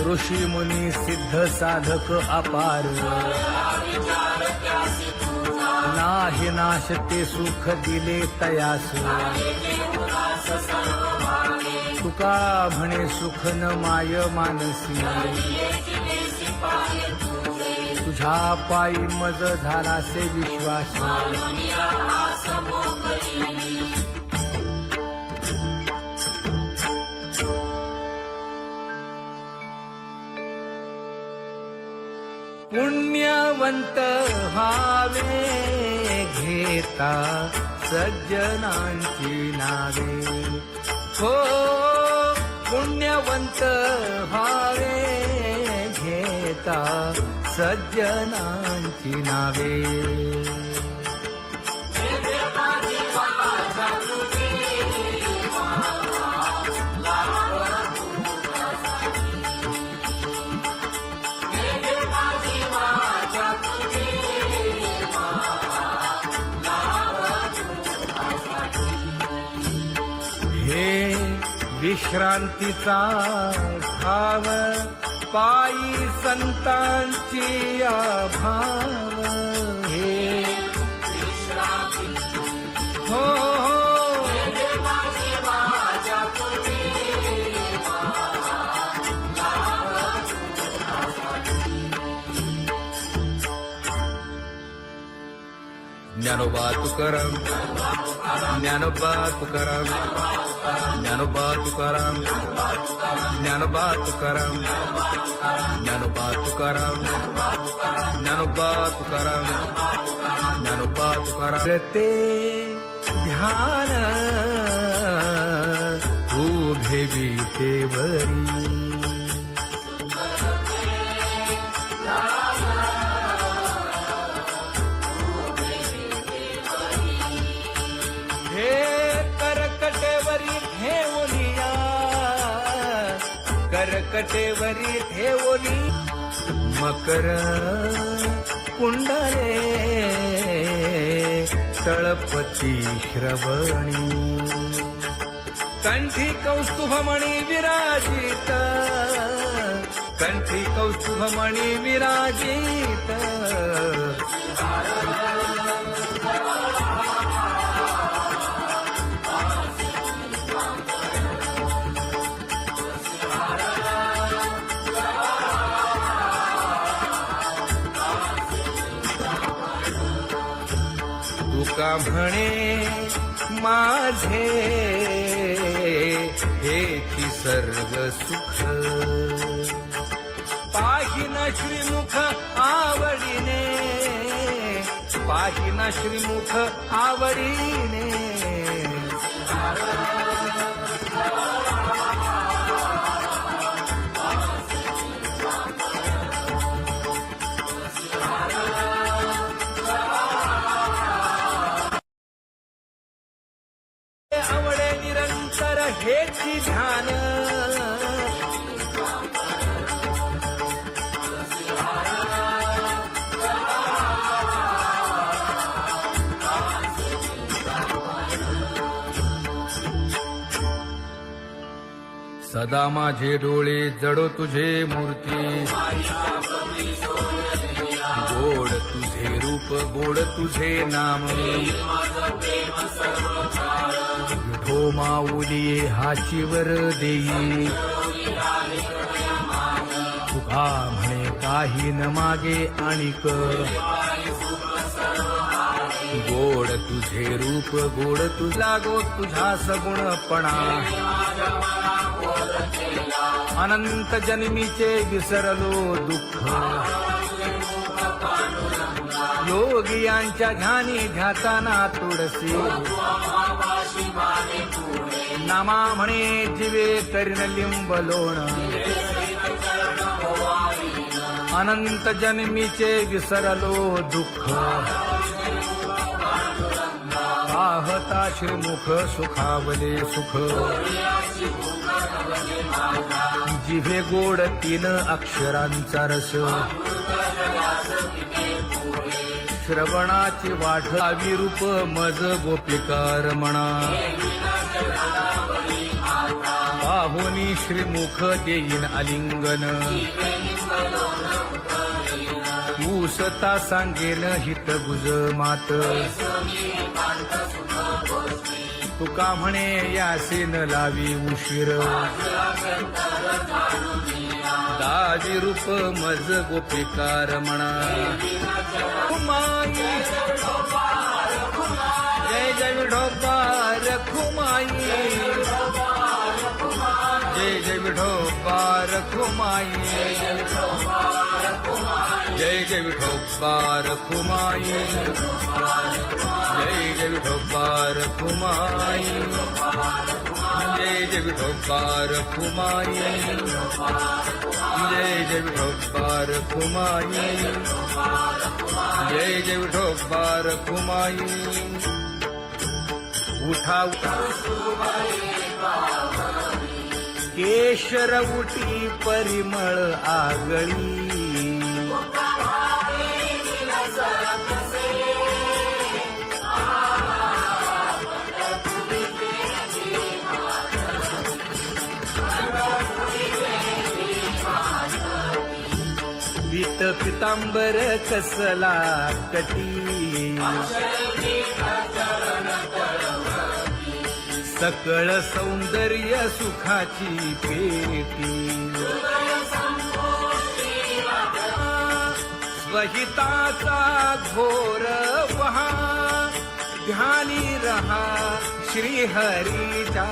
ऋषी मुनी सिद्ध साधक अपार, नाही नाश ते सुख दिले तयास. तुका म्हणे सुख न माय मानसी, तुझ्या पायी मज झालासे विश्वास. पुण्यवंत व्हावे घेता सज्जनांची नावे. हो पुण्यवंत व्हावे घेता सज्जनांची नावे. हे विश्रांतीचा भाव पायी संतांची अभाव. हे हो ज्ञानोबा तुकाराम, ज्ञानोबा तुकाराम, ज्ञानोबा तुकाराम, ज्ञानोबा तुकाराम, ज्ञानोबा तुकाराम, ज्ञानोबा तुकाराम, ज्ञानोबा तुकाराम. ते ध्यान उभे विटेवरी, करकटेवरी ठेवली मकर कुंडले तळपती श्रवणी. कंठी कौस्तुभमणी विराजित, कंठी कौस्तुभमणी विराजित. तुका म्हणे माझे हेची सर्व सुख, पाहिन श्रीमुख आवडीने, पाहिन श्रीमुख आवडीने. आवडे निरंतर हेची ध्यान, सदा माझे डोळे जडो तुझे मूर्ती. गोड तुझे रूप गोड तुझे नाम, विठो माऊली हाचीवर देई. तुका म्हणे काही न मागे आणिक, गोड तुझे रूप गोड तुझा गो तुझा सगुणपणा. अनंत जन्मीचे विसरलो दुःख, योगियांच्या ध्यानी ध्याताना तुळसी. नामा म्हणे जीवे करीन लिंब लोण, अनंत जन्मीचे विसरलो दुःख. पाहता श्रीमुख सुखावले सुख, जिभे गोड 3 अक्षरांचा रस. श्रवणाची वाट विरूप मज गोपिका रमणा. पाहुनी श्रीमुख देईन आलिंगन ऊसता सांगेन हित गुज मात तुका म्हणे यासे न लावी उशीर दाजी रूप मज गोपिकार म्हणा खुमाई जय जय विठोबा रखुमाई जय जय विठोबा रखुमाई जय जय विठोबा रखुमाई जय जय विठोबा रखुमाई जय जय विठोबा रखुमाई जय जय विठोबा रखुमाई जय जय विठोबा रखुमाई उठा केशर उठी परिमळ आगळी पीत पितांबर कसला कटी सकळ सौंदर्य सुखाची पेटी स्वहिताचा घोर वहा ध्यानी रहा श्रीहरीचा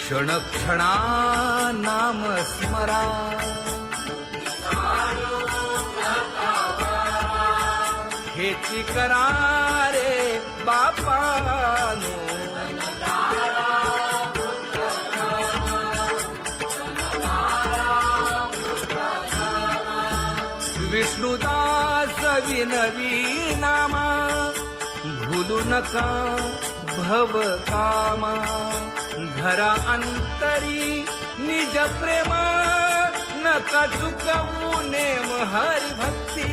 क्षण क्षणा नाम स्मरा हेची करा रे बापानो विष्णुदास विनवी नामा भूलू नका भव कामा धरा अंतरी निज प्रेम नका चुकवू नेम हरी भक्ती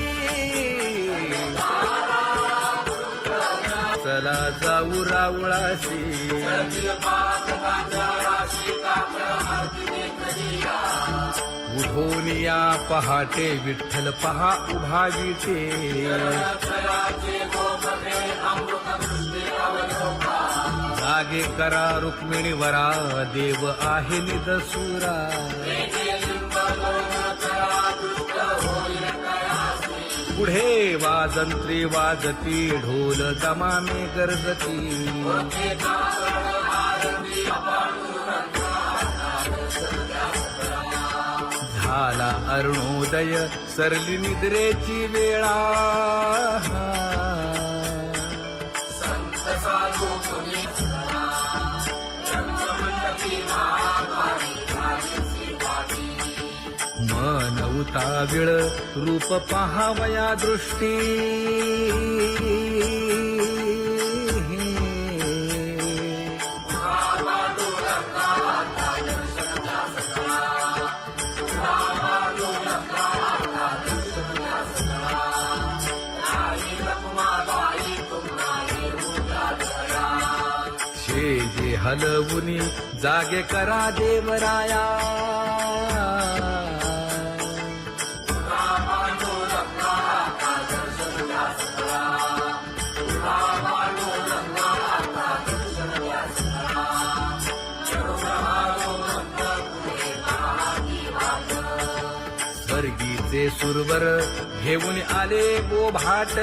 चला जाऊ रावळाशी उठोनिया पहाटे विठ्ठल पहा उभा विटे जागे करा रुक्मिणी वरा देव आहे निदसुरा पुढे वाजंत्री वाजती ढोल दमामे गरजती झाला अरुणोदय सरली निद्रेची वेळा मन उताविळ रूप पहावया दृष्टी जे हलवुनी जागे करा देवराया स्वर्गीचे सुरवर घेऊन आले बोभाट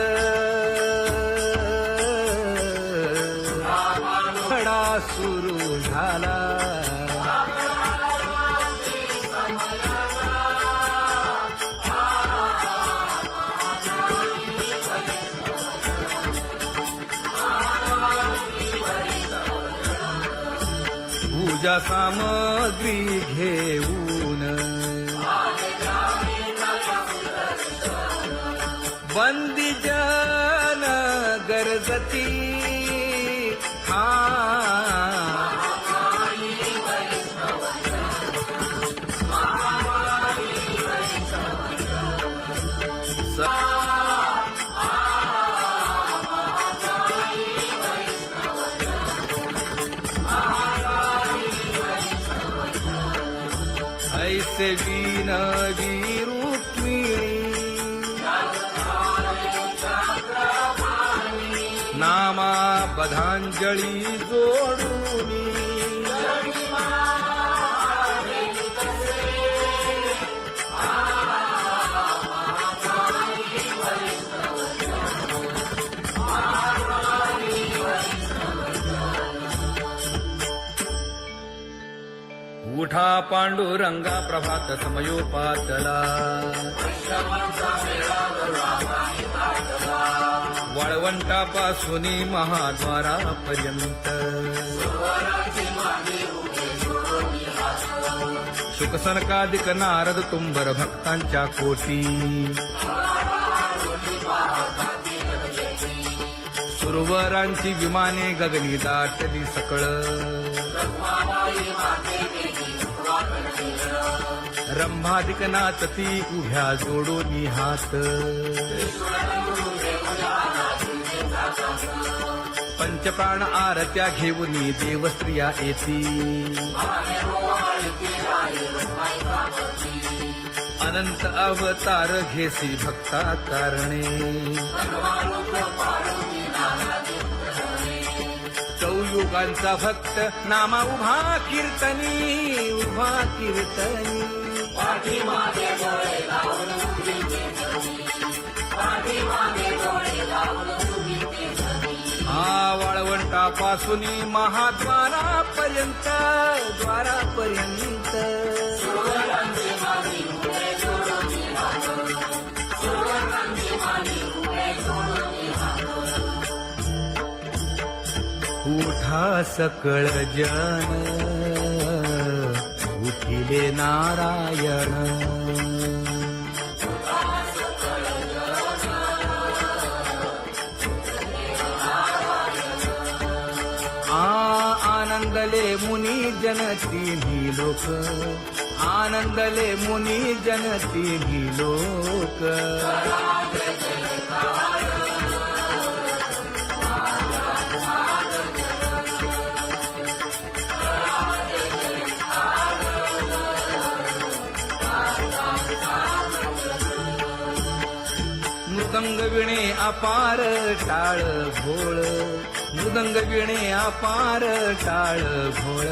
खडा सुरू झाला पूजा सामग्री घेऊन बंदी जन गरजती जैसे विनवी रुक्मिणी नामा बधांजळी जोडूनी उठा पांडुरंगा प्रभात समयोपातला वाळवंटापासून महाद्वारापर्यंत शुकसनकादिक नारद तुंबर भक्तांच्या कोटी सुरवरांची विमाने गगनी दाटली सकळ रंभादिक नाचती उभ्या जोडोनी हात पंचप्राण आरत्या घेऊनी देवस्त्रिया येती अनंत अवतार घेसी भक्ता कारणे चौयुगांचा भक्त नामा उभा कीर्तनी उभा कीर्तनी वाळवंटापासून महाद्वारापर्यंत द्वारापर्यंत उठा सकळ जन उठिले नारायण आनंदले मुनी जन तिन्ही लोक आनंदले मुनी जन तिन्ही लोक मृदंग विणे अपार टाळ भोळ मृदंग विणे अपार टाळ भोळ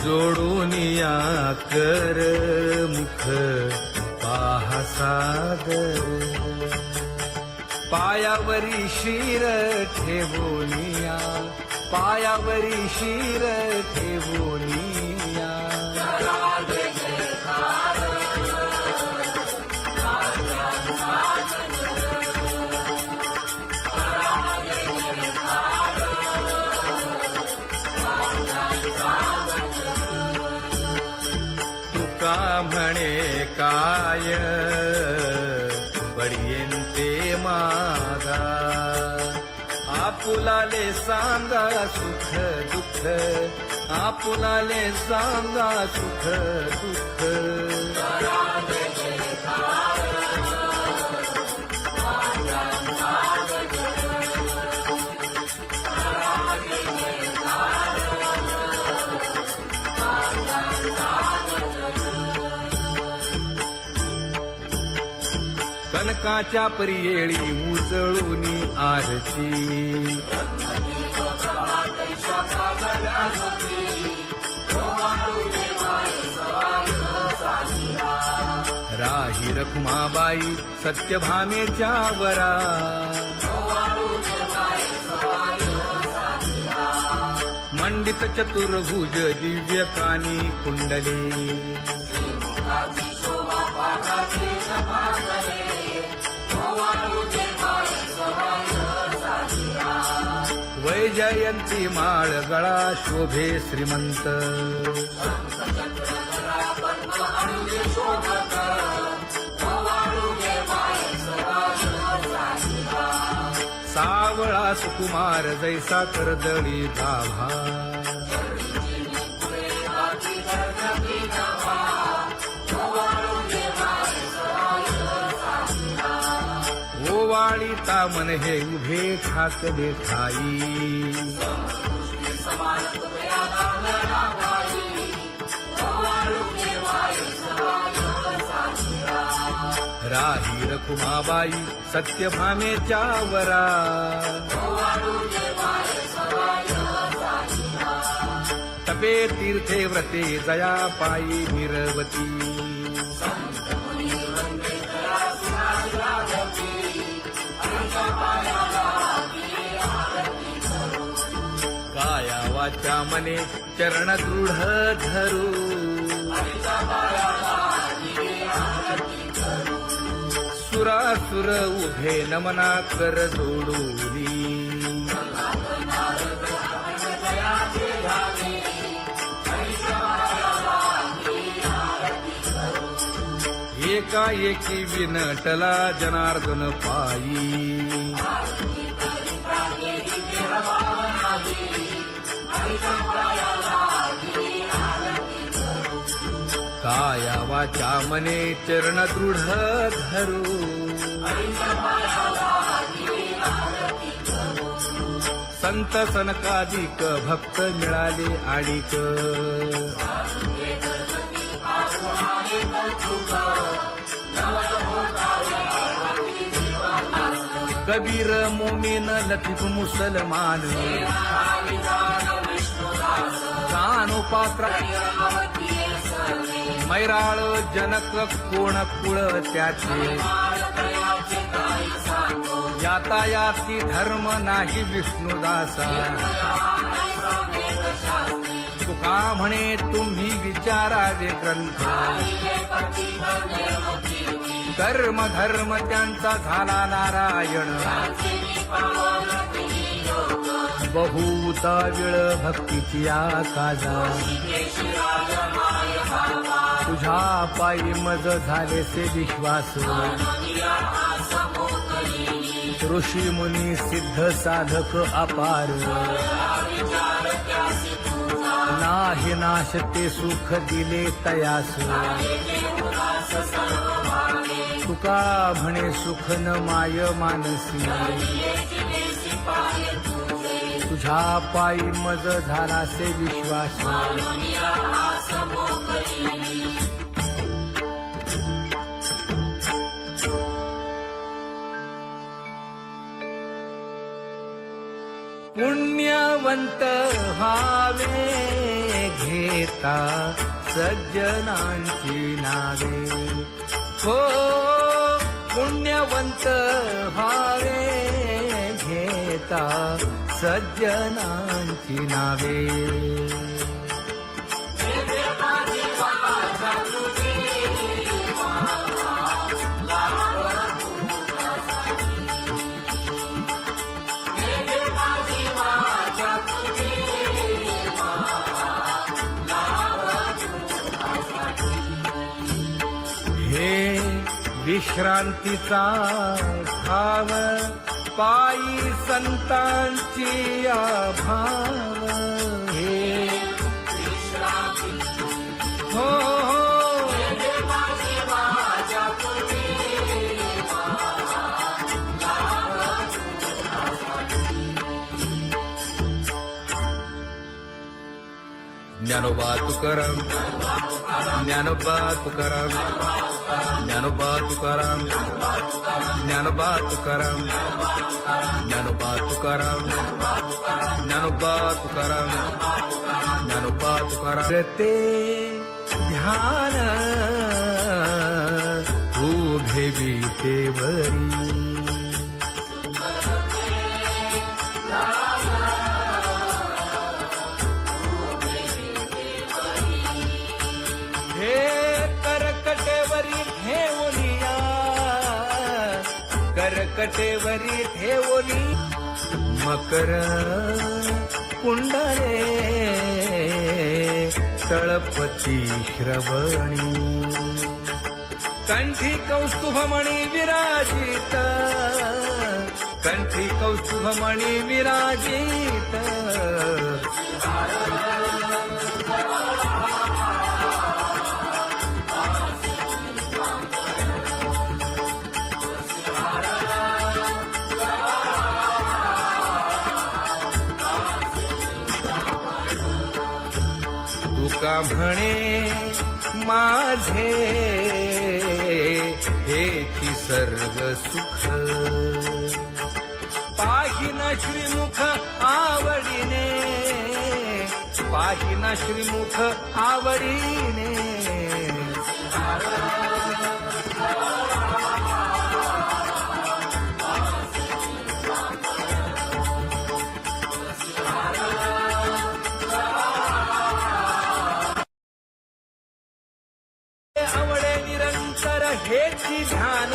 जोडूनिया कर मुख पाहा सागर पायावरी शिर ठेवोनिया पायावरी शिर ठेवोनिया तुका म्हणे काय बडियेंते मागा आपुलाले सांगा सुख दुःख आपुलाले सांगा सुख दुःख कनकाच्या परियेळी उजळूनी आरती राही रखुमाबाई सत्यभामेच्या वरा मंडित चतुर्भुज दिव्य कानी कुंडली वैजयंती माळ गळा शोभे श्रीमंत सावळा सुकुमार जैसा करदळी गाभा पाळीता मन हे उभे ठाकले ठाई राही रखुमाबाई सत्यभामेच्या वरा तपे तीर्थे व्रते जया पायी निरवती काया वाचा मने चरण दृढ धरू सुरासुर उभे नमना कर जोडूनी एकाएकी विनटला जनार्दन पायी काया वाचा मने चरण दृढ धरू संत सनकादिक भक्त मिळाले आणिक कबीर मोमीन लतीफ मुसलमान जानो पात्र मैराळ जनक कोण कुळ त्याचे यातायाती धर्म नाही विष्णुदासा तुका म्हणे तुम्ही विचारावे ग्रंथ कर्म धर्म त्यांचा झाला नारायण बहुता वेळ भक्तीची आकाजा तुझ्या पायी मज झाले से विश्वास ऋषी मुनी सिद्ध साधक अपार नाही नाश ते सुख दिले तयास तुका म्हणे सुख न माय मानसी तुझ्या पायी मज झाला से विश्वास पुण्यवंत व्हावे घेता सज्जनांची नावे हो पुण्यवंत व्हावे घेता सज्जनांची नावे हे विश्रांतीचा भाव पायी संतांची भाव हे हो ज्ञानोबा तुकाराम ज्ञानोबा तुकाराम ज्ञानोबा तुकाराम ज्ञानोबा तुकाराम ज्ञानोबा तुकाराम ज्ञानोबा तुकाराम ज्ञानोबा तुकाराम ते ध्यान उभे विटेवरी करकटेवरी ठेवली मकर कुंडले तळपती श्रवणी कंठी कौस्तुभमणी विराजित कंठी कौस्तुभमणी विराजित तुका म्हणे माझे हेची सर्व सुख पाहिना श्रीमुख आवडीने पाहिना श्रीमुख आवडीने आवडे निरंतर हेची ध्यान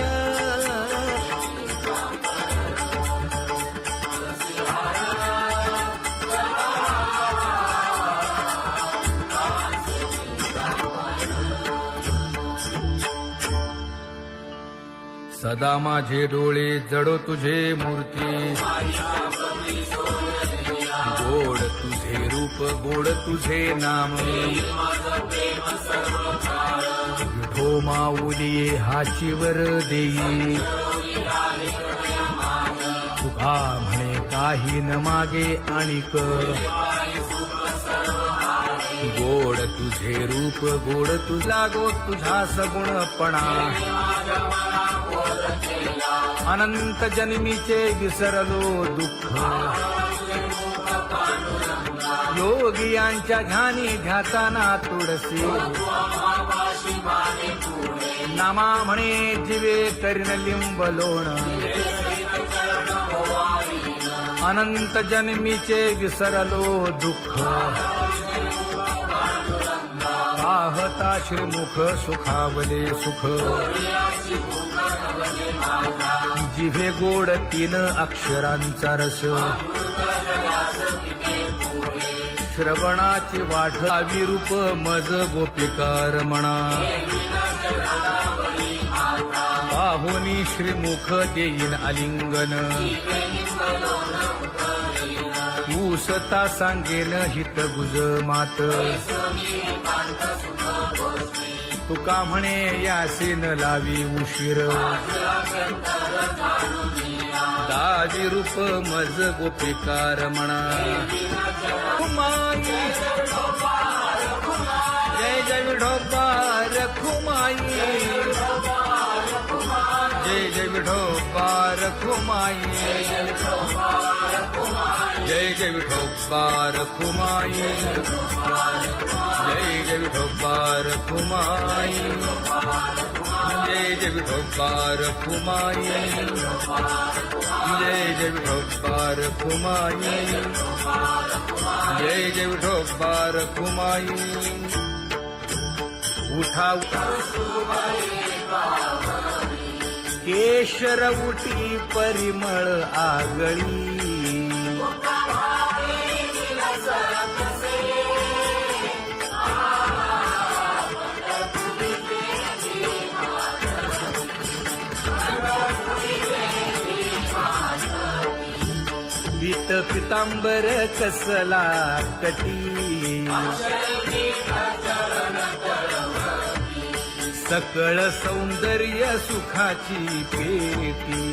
सदा माझे डोळे जडो तुझे मूर्ती गोड तुझे रूप गोड तुझे नाम विठो माऊली हाचीवर देई तुका म्हणे काही न मागे आणिक गोड तुझे रूप गोड तुझा गो तुझा सगुणपणा अनंत जन्मीचे विसरलो दुःख योगियांच्या ध्यानी ध्याताना तुळसी नामा म्हणे जीवे करीन लिंब लोण अनंत जन्मीचे विसरलो दुःख पाहता श्रीमुख सुखावले सुख जिभे गोड 3 अक्षरांचा रस श्रवणाची वाट विरूप मज गोपिकार म्हणा पाहुनी श्रीमुख देईन आलिंगन ऊसता सांगेन हित गुज मात तुका म्हणे यासीन लावी उशीर दाजी रूप मज गोपिकार म्हणा खुमाई जय जय विठोबा रखुमाई जय जय विठोबा रखुमाई जय जय विठोबा रखुमाई जय जय विठोबा रखुमाई जय जय विठोबा रखुमाई जय जय विठोबा रखुमाई जय जय विठोबा रखुमाई उठा केशर उटी परिमळ आगळी पीत पितांबर कसला कटी सकळ सौंदर्य सुखाची पेटी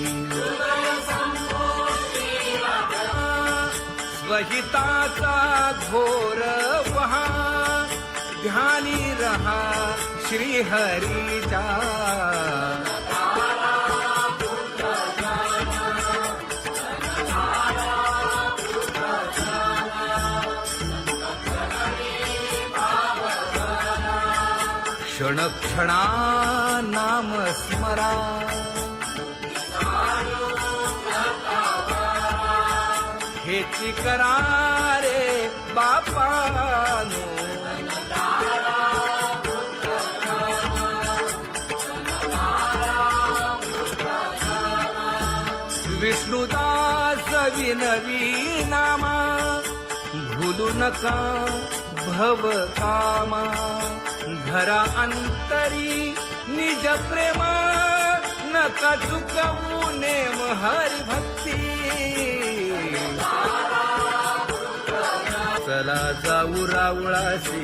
स्वहिताचा घोर वहा ध्यानी रहा श्रीहरीचा क्षण क्षणा नाम स्मरा हेची करा रे बापानो विष्णुदास विनवी नामा भूलू नका भव कामा घरा अंतरी निज प्रेम नका चुकवू नेम हरी भक्ती चला जाऊ रावळाशी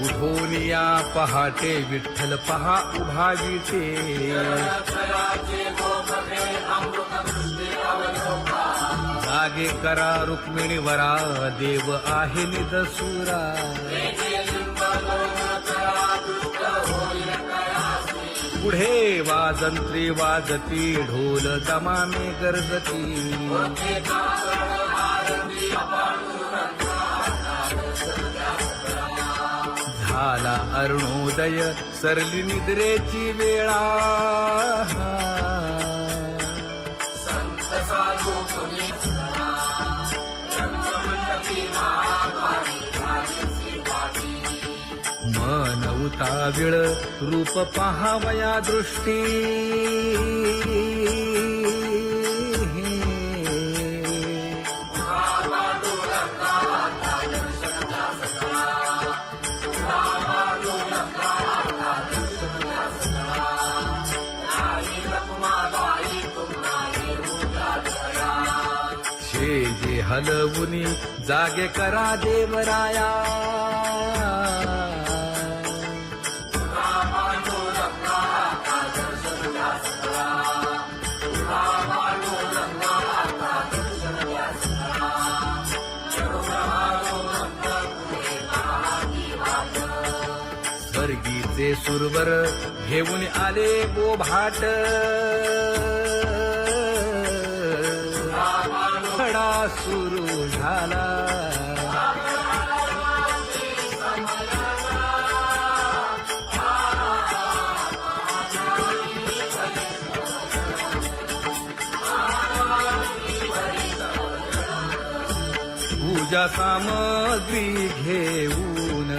उठून या पहाटे विठ्ठल पहा उभा विटे जागे करा रुक्मिणी वरा देव आहे निदसुरा पुढे वाजंत्री वाजती ढोल दमामे गरजती झाला अरुणोदय सरली निद्रेची वेळा मन उताविळ रूप पहावया दृष्टी जे हलवुनी जागे करा देवराया स्वर्गीचे सुरवर घेऊन आले बोभाट खडा सुरू झाला पूजा सामग्री घेऊन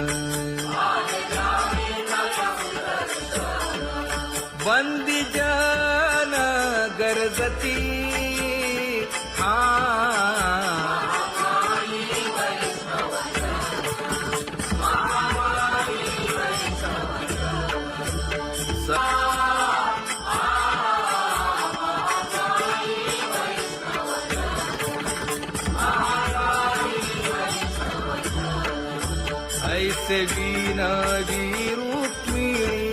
बंदी जन गरजती ऐसे विनवी रुक्मिणी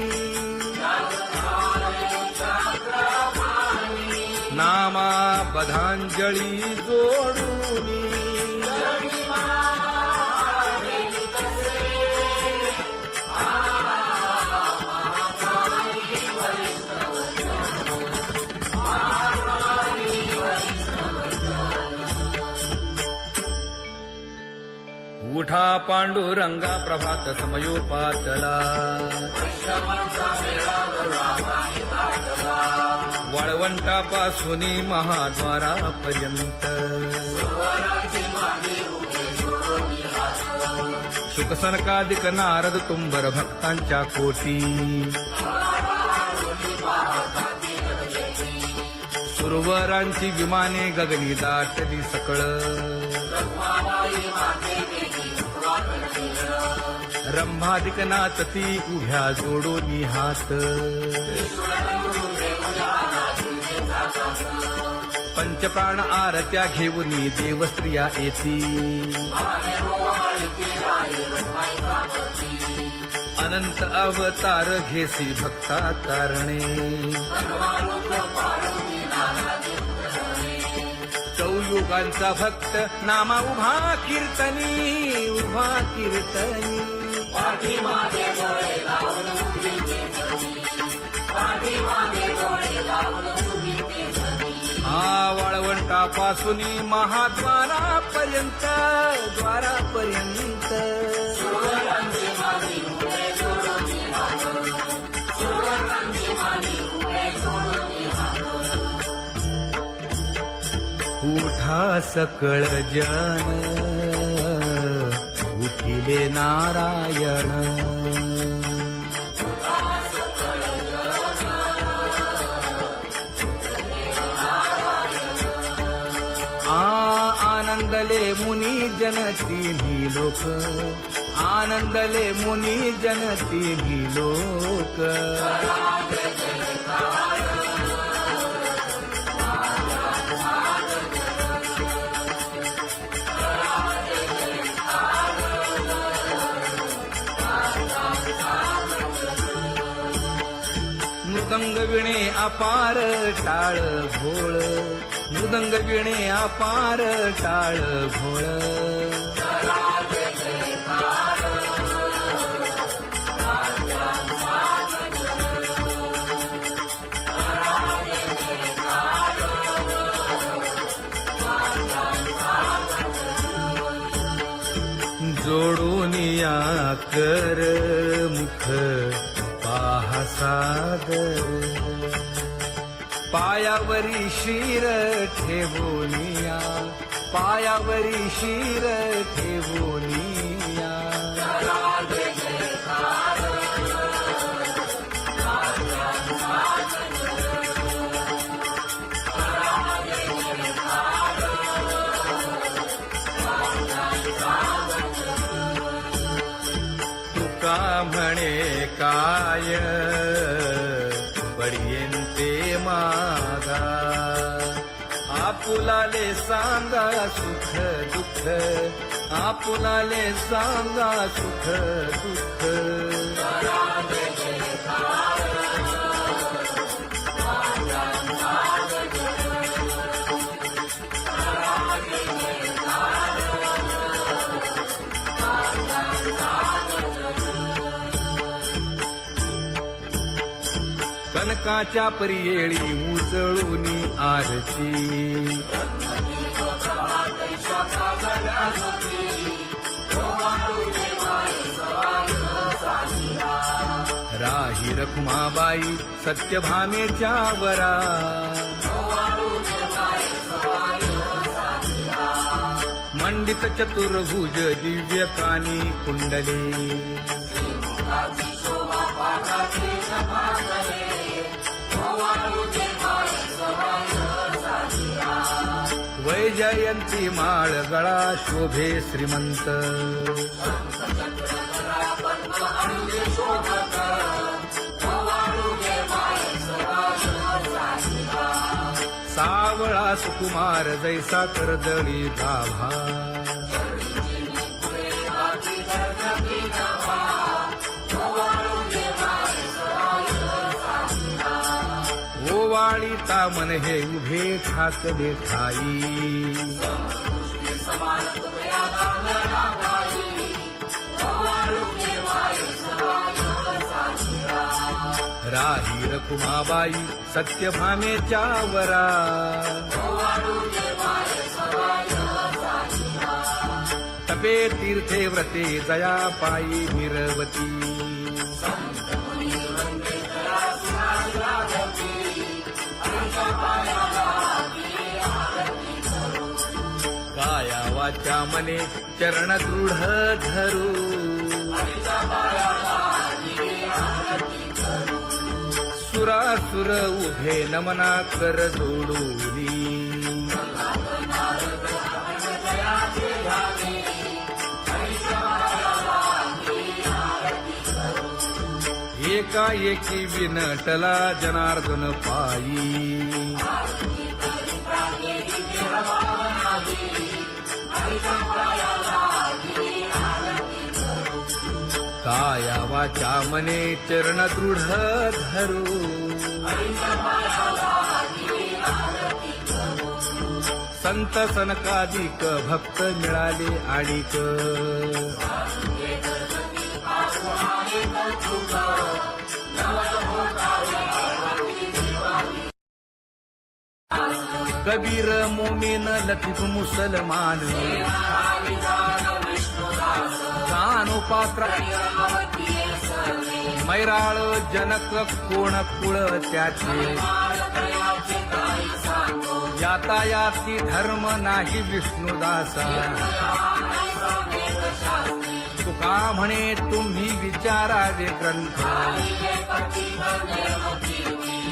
नामा बधांजळी जोडूनी उठा पांडुरंगा प्रभात समयोपातला वाळवंटापासून महाद्वारापर्यंत शुकसनकादिक नारद तुंबर भक्तांच्या कोटी सुरवरांची विमाने गगनी दाटली सकळ रंभादिक नाचती उभ्या जोडोनी हात पंचप्राण आरत्या घेऊनी देवस्त्रिया येती अनंत अवतार घेसी भक्ता कारणे चौयुगांचा भक्त नामा उभा कीर्तनी उभा कीर्तनी वाळवंटापासून महाद्वारापर्यंत द्वारापर्यंत उठा सकळ जन उठिले नारायण आनंदले मुनी जन तिन्ही लोक आनंदले मुनी जन तिन्ही लोक मृदंग विणे अपार टाळ भोळ मृदंग विणे अपार टाळ भोळ जोडून या कर मुख पाहा सादर पायावरी शिर ठेवोनिया पायावरी शिर ठेवोनिया तुका म्हणे काय पडियेंते मागा आपुलाले सांगा सुख दुःख आपुलाले सांगा सुख दुःख कनकाच्या परियेळी उजळूनी आरती राही रखुमाबाई सत्यभामेच्या वरा मंडित चतुर्भुज दिव्य कानी कुंडले वैजयंती माळ गळा शोभे श्रीमंत सावळा सुकुमार जैसा करदळी गाभा ओवाळीता मन हे उभे ठाकले ठाई राही रखुमाबाई सत्यभामेच्या वरा तपे तीर्थे व्रते जया पायी निरवती काया वाचा मने चरण दृढ धरू सुरासुर उभे नमना कर जोडूनी एकाएकी विनटला जनार्दन पायी काया वाचा मने चरण दृढ धरू संत सनकादिक भक्त मिळाले आणिक कबीर मोमीन लतीफ मुसलमान कानोपात्र मैराळ जनक कोण कुळ त्याचे यातायाती धर्म नाही विष्णुदासा तुका म्हणे तुम्ही विचारावे ग्रंथ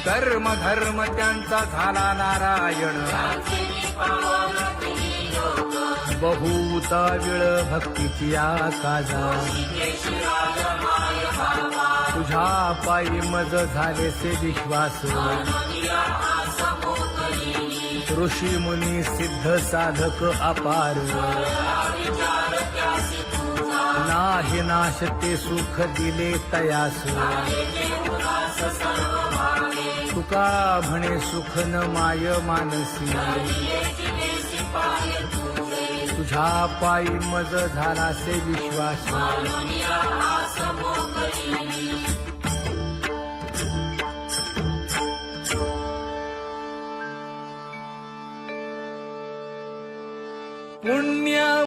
कर्म धर्म त्यांचा झाला नारायण बहुता वेळ भक्तीची आकाजा तुझ्या पायी मज झालेसे विश्वास ऋषी मुनी सिद्ध साधक अपार नाही नाश ते सुख दिले तयास तुका म्हणे सुख न माय मानसी तुझ्या पायी मज झालासे विश्वास